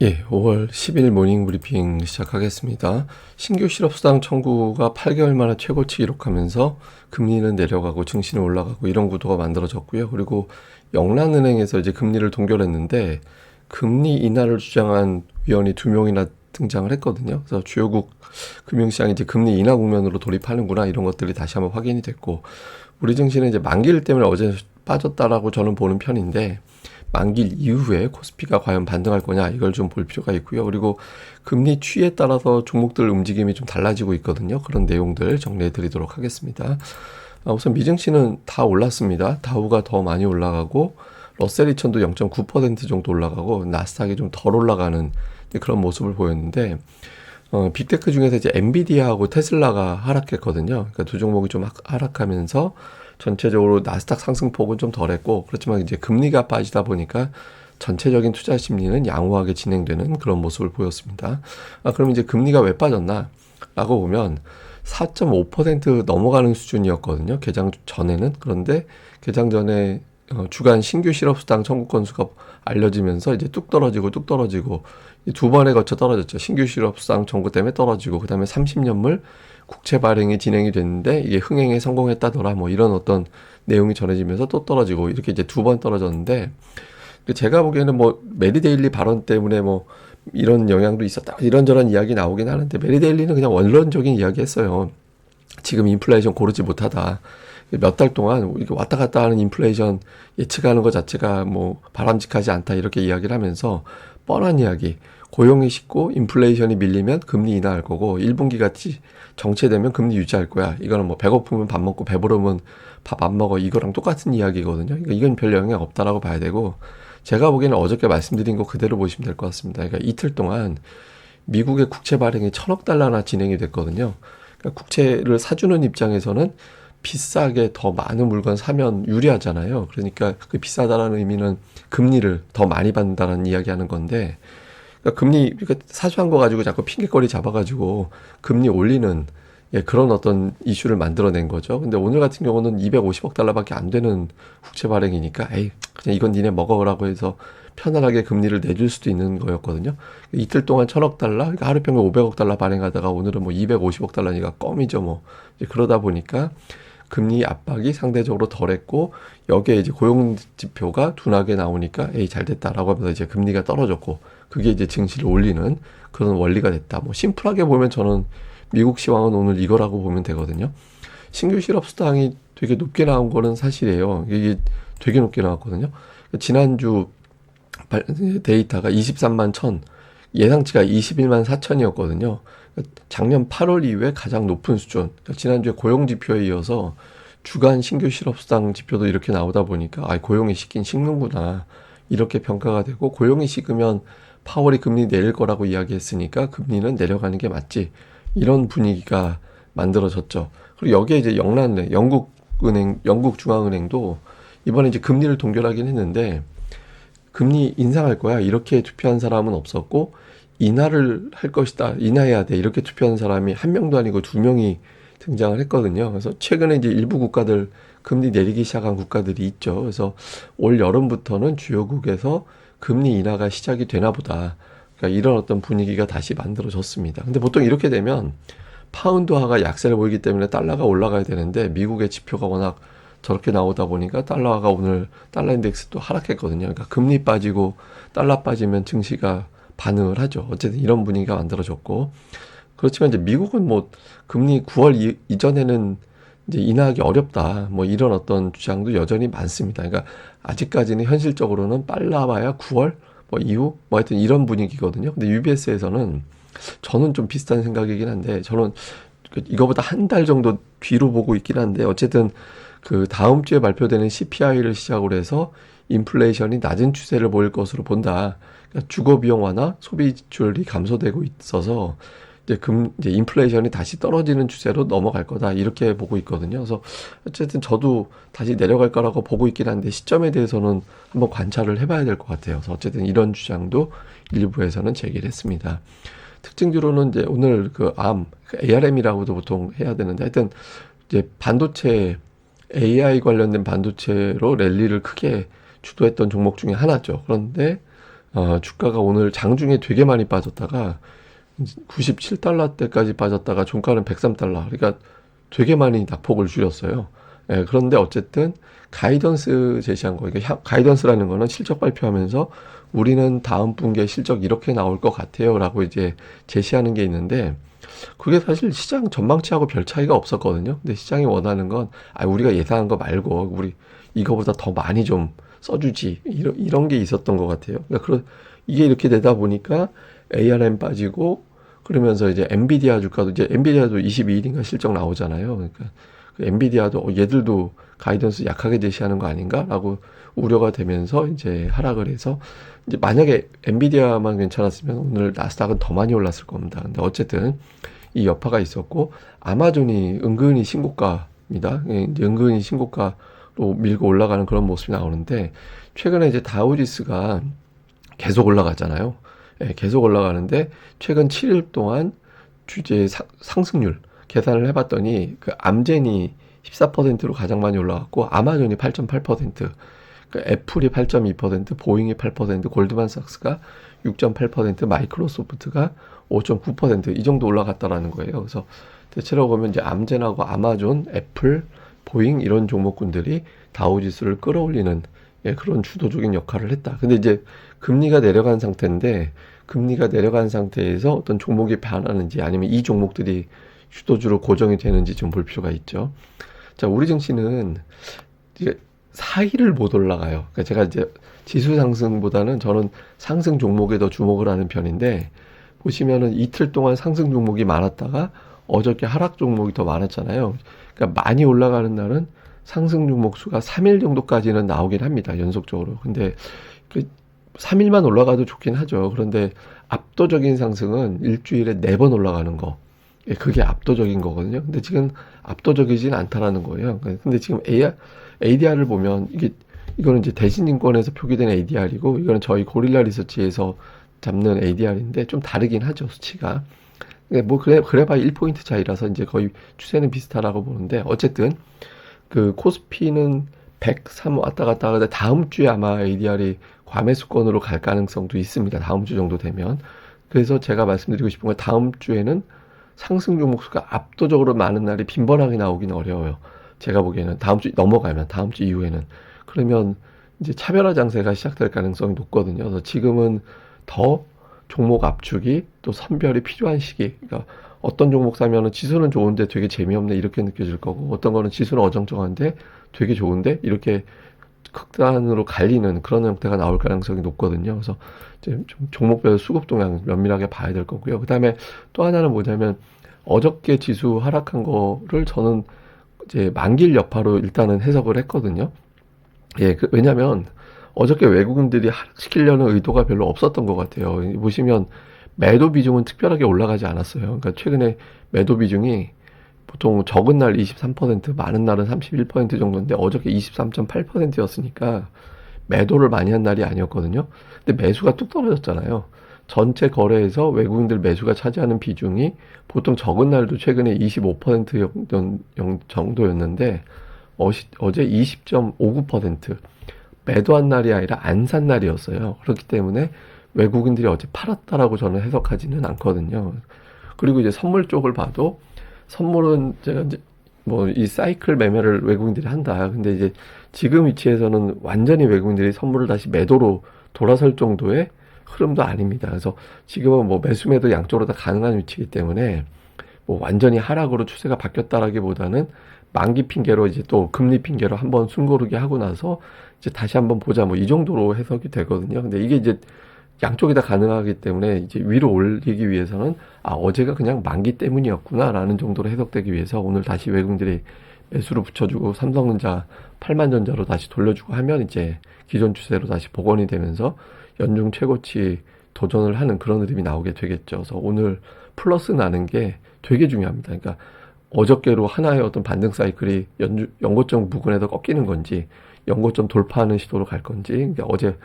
예, 5월 10일 모닝 브리핑 시작하겠습니다. 신규 실업수당 청구가 8개월 만에 최고치 기록하면서 금리는 내려가고 증시는 올라가고 이런 구도가 만들어졌고요. 그리고 영란은행에서 이제 금리를 동결했는데 금리 인하를 주장한 위원이 2명이나 등장을 했거든요. 그래서 주요국 금융시장이 이제 금리 인하 국면으로 돌입하는구나 이런 것들이 다시 한번 확인이 됐고 우리 증시는 이제 만기일 때문에 어제 빠졌다라고 저는 보는 편인데 만기일 이후에 코스피가 과연 반등할 거냐 이걸 좀 볼 필요가 있고요. 그리고 금리 추이에 따라서 종목들 움직임이 좀 달라지고 있거든요. 그런 내용들 정리해 드리도록 하겠습니다. 우선 미증시는 다 올랐습니다. 다우가 더 많이 올라가고 러셀 2000도 0.9% 정도 올라가고 나스닥이 좀 덜 올라가는 그런 모습을 보였는데 빅테크 중에서 이제 엔비디아하고 테슬라가 하락했거든요. 그러니까 두 종목이 좀 하락하면서 전체적으로 나스닥 상승폭은 좀 덜했고 그렇지만 이제 금리가 빠지다 보니까 전체적인 투자 심리는 양호하게 진행되는 그런 모습을 보였습니다. 그럼 이제 금리가 왜 빠졌나? 라고 보면 4.5% 넘어가는 수준이었거든요. 개장 전에는. 그런데 개장 전에 주간 신규 실업수당 청구 건수가 알려지면서 이제 뚝 떨어지고 두 번에 거쳐 떨어졌죠. 신규 실업수당 청구 때문에 떨어지고 그다음에 30년물 국채 발행이 진행이 됐는데 이게 흥행에 성공했다더라 뭐 이런 어떤 내용이 전해지면서 또 떨어지고 이렇게 이제 두 번 떨어졌는데 제가 보기에는 뭐 메리데일리 발언 때문에 뭐 이런 영향도 있었다 이런저런 이야기 나오긴 하는데 메리데일리는 그냥 원론적인 이야기 했어요. 지금 인플레이션 고르지 못하다. 몇 달 동안 이렇게 왔다 갔다 하는 인플레이션 예측하는 것 자체가 뭐 바람직하지 않다 이렇게 이야기를 하면서 뻔한 이야기. 고용이 식고 인플레이션이 밀리면 금리 인하할 거고 1분기 같이 정체되면 금리 유지할 거야. 이거는 뭐 배고프면 밥 먹고 배부르면 밥 안 먹어. 이거랑 똑같은 이야기거든요. 그러니까 이건 별 영향 없다라고 봐야 되고 제가 보기에는 어저께 말씀드린 거 그대로 보시면 될 것 같습니다. 그러니까 이틀 동안 미국의 국채 발행이 1000억 달러나 진행이 됐거든요. 그러니까 국채를 사주는 입장에서는 비싸게 더 많은 물건 사면 유리하잖아요. 그러니까 그 비싸다라는 의미는 금리를 더 많이 받는다는 이야기하는 건데 그러니까 그러니까 사소한 거 가지고 자꾸 핑계거리 잡아가지고 금리 올리는 그런 어떤 이슈를 만들어낸 거죠. 근데 오늘 같은 경우는 250억 달러밖에 안 되는 국채 발행이니까 에이 그냥 이건 니네 먹어라고 해서 편안하게 금리를 내줄 수도 있는 거였거든요. 이틀 동안 1000억 달러, 그러니까 하루 평균 500억 달러 발행하다가 오늘은 뭐 250억 달러니까 껌이죠 뭐. 그러다 보니까 금리 압박이 상대적으로 덜했고 여기에 이제 고용 지표가 둔하게 나오니까 에이 잘 됐다라고 하면서 이제 금리가 떨어졌고 그게 이제 증시를 올리는 그런 원리가 됐다. 뭐 심플하게 보면 저는 미국 시황은 오늘 이거라고 보면 되거든요. 신규 실업 수당이 되게 높게 나온 거는 사실이에요. 이게 되게 높게 나왔거든요. 지난주 데이터가 23만 1000, 예상치가 21만 4000이었거든요. 작년 8월 이후에 가장 높은 수준. 지난주에 고용 지표에 이어서 주간 신규 실업수당 지표도 이렇게 나오다 보니까 고용이 식긴 식는구나. 이렇게 평가가 되고 고용이 식으면 파월이 금리 내릴 거라고 이야기했으니까 금리는 내려가는 게 맞지. 이런 분위기가 만들어졌죠. 그리고 여기에 이제 영란은행, 영국 중앙은행도 이번에 이제 금리를 동결하긴 했는데 금리 인상할 거야. 이렇게 투표한 사람은 없었고 인하를 할 것이다. 인하해야 돼. 이렇게 투표한 사람이 한 명도 아니고 두 명이 등장을 했거든요. 그래서 최근에 이제 일부 국가들 금리 내리기 시작한 국가들이 있죠. 그래서 올 여름부터는 주요국에서 금리 인하가 시작이 되나 보다. 그러니까 이런 어떤 분위기가 다시 만들어졌습니다. 근데 보통 이렇게 되면 파운드화가 약세를 보이기 때문에 달러가 올라가야 되는데 미국의 지표가 워낙 저렇게 나오다 보니까 달러가 오늘 달러 인덱스 또 하락했거든요. 그러니까 금리 빠지고 달러 빠지면 증시가 반응을 하죠. 어쨌든 이런 분위기가 만들어졌고 그렇지만 이제 미국은 뭐 금리 9월 이전에는 이제 인하하기 어렵다. 뭐 이런 어떤 주장도 여전히 많습니다. 그러니까 아직까지는 현실적으로는 빨라봐야 9월 뭐 이후 뭐 하여튼 이런 분위기거든요. 근데 UBS에서는 저는 좀 비슷한 생각이긴 한데 저는 이거보다 한 달 정도 뒤로 보고 있긴 한데 어쨌든 그 다음 주에 발표되는 CPI를 시작으로 해서 인플레이션이 낮은 추세를 보일 것으로 본다. 그러니까 주거 비용 완화, 소비 지출이 감소되고 있어서 이제 인플레이션이 다시 떨어지는 추세로 넘어갈 거다. 이렇게 보고 있거든요. 그래서 어쨌든 저도 다시 내려갈 거라고 보고 있긴 한데 시점에 대해서는 한번 관찰을 해봐야 될 것 같아요. 그래서 어쨌든 이런 주장도 일부에서는 제기를 했습니다. 특징주로는 이제 오늘 ARM이라고도 보통 해야 되는데 하여튼 이제 반도체 AI 관련된 반도체로 랠리를 크게 주도했던 종목 중에 하나죠. 그런데 주가가 오늘 장중에 되게 많이 빠졌다가 97달러 때까지 빠졌다가 종가는 103달러. 그러니까 되게 많이 낙폭을 줄였어요. 예, 그런데 어쨌든 가이던스 제시한 거. 그러니까 가이던스라는 거는 실적 발표하면서 우리는 다음 분기에 실적 이렇게 나올 것 같아요라고 이제 제시하는 게 있는데 그게 사실 시장 전망치하고 별 차이가 없었거든요. 근데 시장이 원하는 건 우리가 예상한 거 말고 우리 이거보다 더 많이 좀 써주지 이런 게 있었던 것 같아요. 그러니까 이게 이렇게 되다 보니까 ARM 빠지고 그러면서 이제 엔비디아 주가도 이제 엔비디아도 22일인가 실적 나오잖아요. 그러니까 그 엔비디아도 얘들도 가이던스 약하게 제시하는 거 아닌가라고 우려가 되면서 이제 하락을 해서 이제 만약에 엔비디아만 괜찮았으면 오늘 나스닥은 더 많이 올랐을 겁니다. 근데 어쨌든 이 여파가 있었고 아마존이 은근히 신고가입니다. 이제 은근히 신고가로 밀고 올라가는 그런 모습이 나오는데 최근에 이제 다우지수가 계속 올라가잖아요. 예, 계속 올라가는데 최근 7일 동안 주제 상승률 계산을 해봤더니 그 암젠이 14%로 가장 많이 올라갔고 아마존이 8.8%, 그 애플이 8.2%, 보잉이 8%, 골드만삭스가 6.8%, 마이크로소프트가 5.9%이 정도 올라갔다라는 거예요. 그래서 대체로 보면 이제 암젠하고 아마존, 애플, 보잉 이런 종목군들이 다우지수를 끌어올리는 그런 주도적인 역할을 했다. 근데 이제 금리가 내려간 상태인데 금리가 내려간 상태에서 어떤 종목이 변하는지 아니면 이 종목들이 주도주로 고정이 되는지 좀 볼 필요가 있죠. 자, 우리 증시는 이제 4일을 못 올라가요. 그러니까 제가 이제 지수 상승보다는 저는 상승 종목에 더 주목을 하는 편인데 보시면은 이틀 동안 상승 종목이 많았다가 어저께 하락 종목이 더 많았잖아요. 그러니까 많이 올라가는 날은 상승 종목 수가 3일 정도까지는 나오긴 합니다. 연속적으로. 근데 그 3일만 올라가도 좋긴 하죠. 그런데 압도적인 상승은 일주일에 4번 올라가는 거. 그게 압도적인 거거든요. 근데 지금 압도적이진 않다라는 거예요. 근데 지금 ADR을 보면 이거는 이제 대신증권에서 표기된 ADR이고 이거는 저희 고릴라 리서치에서 잡는 ADR인데 좀 다르긴 하죠, 수치가. 뭐 그래봐야 1포인트 차이라서 이제 거의 추세는 비슷하다고 보는데 어쨌든 그 코스피는 103 왔다 갔다 하는데 다음 주에 아마 ADR이 과매수권으로 갈 가능성도 있습니다. 다음 주 정도 되면. 그래서 제가 말씀드리고 싶은 건 다음 주에는 상승 종목 수가 압도적으로 많은 날이 빈번하게 나오긴 어려워요. 제가 보기에는 다음 주 넘어가면 다음 주 이후에는 그러면 이제 차별화 장세가 시작될 가능성이 높거든요. 그래서 지금은 더 종목 압축이 또 선별이 필요한 시기. 그러니까 어떤 종목 사면은 지수는 좋은데 되게 재미없네 이렇게 느껴질 거고 어떤 거는 지수는 어정쩡한데 되게 좋은데 이렇게 극단으로 갈리는 그런 형태가 나올 가능성이 높거든요. 그래서 이제 좀 종목별 수급 동향 면밀하게 봐야 될 거고요. 그 다음에 또 하나는 뭐냐면 어저께 지수 하락한 거를 저는 이제 만길 여파로 일단은 해석을 했거든요. 예, 왜냐면 어저께 외국인들이 하락시키려는 의도가 별로 없었던 것 같아요. 보시면 매도 비중은 특별하게 올라가지 않았어요. 그러니까 최근에 매도 비중이 보통 적은 날 23%, 많은 날은 31% 정도인데 어저께 23.8%였으니까 매도를 많이 한 날이 아니었거든요. 근데 매수가 뚝 떨어졌잖아요. 전체 거래에서 외국인들 매수가 차지하는 비중이 보통 적은 날도 최근에 25% 정도였는데 어제 20.59% 매도한 날이 아니라 안 산 날이었어요. 그렇기 때문에 외국인들이 어제 팔았다라고 저는 해석하지는 않거든요. 그리고 이제 선물 쪽을 봐도 선물은 제가 이제 뭐 이 사이클 매매를 외국인들이 한다. 근데 이제 지금 위치에서는 완전히 외국인들이 선물을 다시 매도로 돌아설 정도의 흐름도 아닙니다. 그래서 지금은 뭐 매수 매도 양쪽으로 다 가능한 위치이기 때문에 뭐 완전히 하락으로 추세가 바뀌었다라기보다는 만기 핑계로 이제 또 금리 핑계로 한번 숨고르게 하고 나서 이제 다시 한번 보자 뭐 이 정도로 해석이 되거든요. 근데 이게 이제 양쪽이 다 가능하기 때문에 이제 위로 올리기 위해서는 어제가 그냥 만기 때문이었구나라는 정도로 해석되기 위해서 오늘 다시 외국인들이 매수를 붙여주고 삼성전자 8만전자로 다시 돌려주고 하면 이제 기존 추세로 다시 복원이 되면서 연중 최고치 도전을 하는 그런 흐름이 나오게 되겠죠. 그래서 오늘 플러스 나는 게 되게 중요합니다. 그러니까 어저께로 하나의 어떤 반등 사이클이 연고점 부근에서 꺾이는 건지 연고점 돌파하는 시도로 갈 건지 그러니까 어제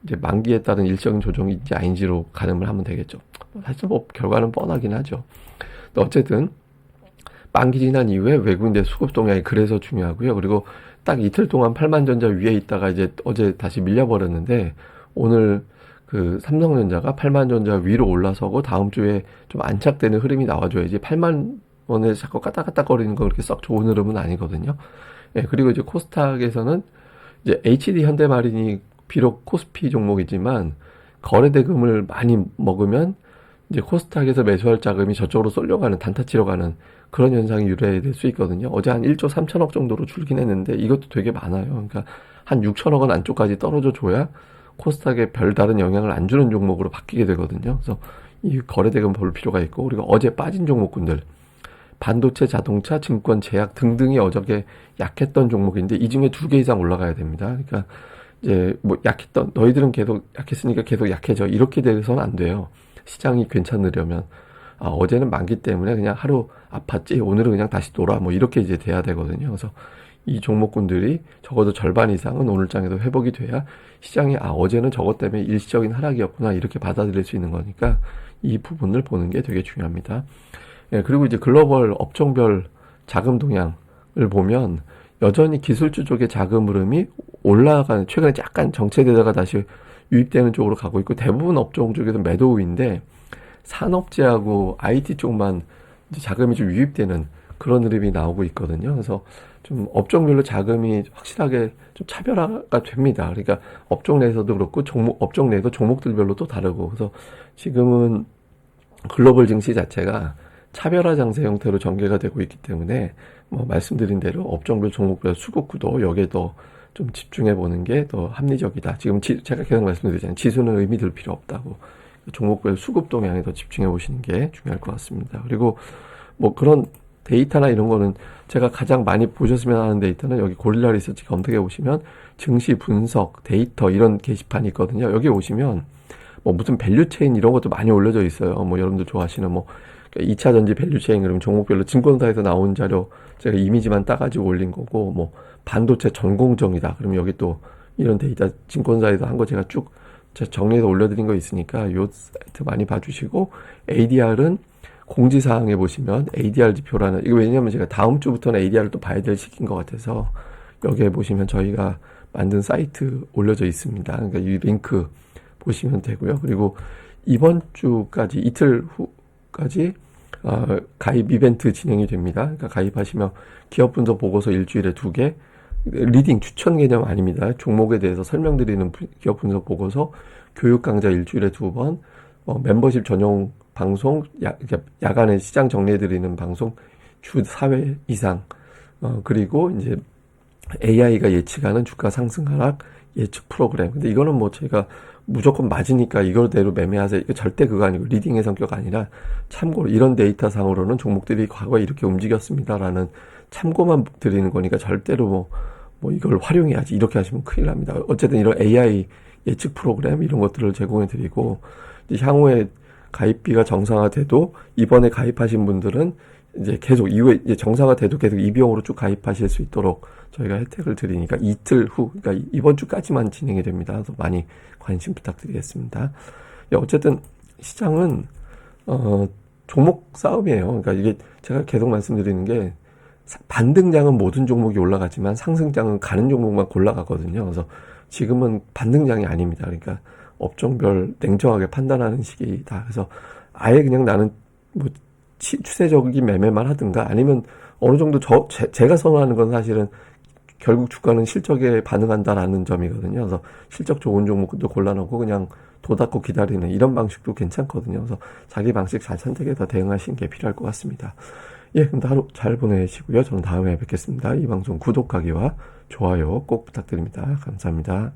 이제 만기에 따른 일정인 조정인지 아닌지로 가늠을 하면 되겠죠. 사실 뭐 결과는 뻔하긴 하죠. 근데 어쨌든 만기 지난 이후에 외국인들 수급 동향이 그래서 중요하고요. 그리고 딱 이틀 동안 8만전자 위에 있다가 이제 어제 다시 밀려버렸는데 오늘 그 삼성전자가 8만 전자 위로 올라서고 다음 주에 좀 안착되는 흐름이 나와줘야지 8만 원에 자꾸 까딱까딱거리는 거 그렇게 썩 좋은 흐름은 아니거든요. 예, 그리고 이제 코스닥에서는 이제 HD 현대마린이 비록 코스피 종목이지만 거래 대금을 많이 먹으면 이제 코스닥에서 매수할 자금이 저쪽으로 쏠려가는 단타 치러 가는 그런 현상이 유래될 수 있거든요. 어제 한 1조 3천억 정도로 줄긴 했는데 이것도 되게 많아요. 그러니까 한 6천억 원 안쪽까지 떨어져 줘야 코스닥에 별다른 영향을 안 주는 종목으로 바뀌게 되거든요. 그래서 이 거래 대금 볼 필요가 있고, 그리고 어제 빠진 종목군들 반도체, 자동차, 증권, 제약 등등이 어저께 약했던 종목인데 이 중에 2개 이상 올라가야 됩니다. 그러니까 이제 뭐 약했던 너희들은 계속 약했으니까 계속 약해져 이렇게 돼서는 안 돼요. 시장이 괜찮으려면 어제는 만기 때문에 그냥 하루 아팠지 오늘은 그냥 다시 놀아 뭐 이렇게 이제 돼야 되거든요. 그래서 이 종목군들이 적어도 절반 이상은 오늘장에도 회복이 돼야 시장이 어제는 저것 때문에 일시적인 하락이었구나 이렇게 받아들일 수 있는 거니까 이 부분을 보는 게 되게 중요합니다. 예, 그리고 이제 글로벌 업종별 자금 동향을 보면 여전히 기술주 쪽의 자금 흐름이 올라가는, 최근에 약간 정체되다가 다시 유입되는 쪽으로 가고 있고, 대부분 업종 쪽에서 매도 우인데 산업재하고 IT 쪽만 이제 자금이 좀 유입되는 그런 흐름이 나오고 있거든요. 그래서 좀 업종별로 자금이 확실하게 좀 차별화가 됩니다. 그러니까 업종 내에서도 그렇고 업종 내에도 종목들별로 또 다르고, 그래서 지금은 글로벌 증시 자체가 차별화 장세 형태로 전개가 되고 있기 때문에 뭐 말씀드린 대로 업종별 종목별 수급 구도 여기에 더 좀 집중해 보는 게 더 합리적이다. 지금 제가 계속 말씀드리잖아요. 지수는 의미 들 필요 없다고. 종목별 수급 동향에 더 집중해 보시는 게 중요할 것 같습니다. 그리고 뭐 그런 데이터나 이런 거는 제가 가장 많이 보셨으면 하는 데이터는 여기 고릴라 리서치 검색해 보시면 증시 분석 데이터 이런 게시판이 있거든요. 여기 오시면 뭐 무슨 밸류 체인 이런 것도 많이 올려져 있어요. 뭐 여러분들 좋아하시는 뭐 2차 전지 밸류 체인, 그러면 종목별로 증권사에서 나온 자료 제가 이미지만 따가지고 올린 거고, 뭐 반도체 전공정이다 그러면 여기 또 이런 데이터 증권사에서 한 거 제가 쭉 정리해서 올려드린 거 있으니까 요 사이트 많이 봐주시고, ADR은 공지사항에 보시면 ADR 지표라는, 이거 왜냐면 제가 다음 주부터는 ADR을 또 봐야 될 시기인 것 같아서 여기에 보시면 저희가 만든 사이트 올려져 있습니다. 그러니까 이 링크 보시면 되고요. 그리고 이번 주까지 이틀 후까지 가입 이벤트 진행이 됩니다. 그러니까 가입하시면 기업 분석 보고서 일주일에 2개, 리딩 추천 개념 아닙니다. 종목에 대해서 설명드리는 기업 분석 보고서, 교육 강좌 일주일에 2번, 멤버십 전용 방송, 야간에 시장 정리해드리는 방송 주 4회 이상, 그리고 이제 AI가 예측하는 주가 상승 하락 예측 프로그램. 근데 이거는 뭐 제가 무조건 맞으니까 이거대로 매매하세요, 이거 절대 그거 아니고 리딩의 성격 아니라 참고로 이런 데이터 상으로는 종목들이 과거에 이렇게 움직였습니다라는 참고만 드리는 거니까 절대로 뭐 이걸 활용해야지 이렇게 하시면 큰일 납니다. 어쨌든 이런 AI 예측 프로그램 이런 것들을 제공해 드리고, 향후에 가입비가 정상화돼도 이번에 가입하신 분들은 이제 계속 이후에 이제 정상화돼도 계속 이 비용으로 쭉 가입하실 수 있도록 저희가 혜택을 드리니까 이틀 후, 그러니까 이번 주까지만 진행이 됩니다. 그래서 많이 관심 부탁드리겠습니다. 어쨌든 시장은 종목 싸움이에요. 그러니까 이게 제가 계속 말씀드리는 게, 반등장은 모든 종목이 올라가지만 상승장은 가는 종목만 골라가거든요. 그래서 지금은 반등장이 아닙니다. 그러니까 업종별 냉정하게 판단하는 시기다. 그래서 아예 그냥 나는 뭐 추세적인 매매만 하든가, 아니면 어느 정도 제가 선호하는 건 사실은 결국 주가는 실적에 반응한다라는 점이거든요. 그래서 실적 좋은 종목도 골라놓고 그냥 도닫고 기다리는 이런 방식도 괜찮거든요. 그래서 자기 방식 잘 선택해서 대응하시는 게 필요할 것 같습니다. 예, 그럼 하루 잘 보내시고요. 저는 다음에 뵙겠습니다. 이 방송 구독하기와 좋아요 꼭 부탁드립니다. 감사합니다.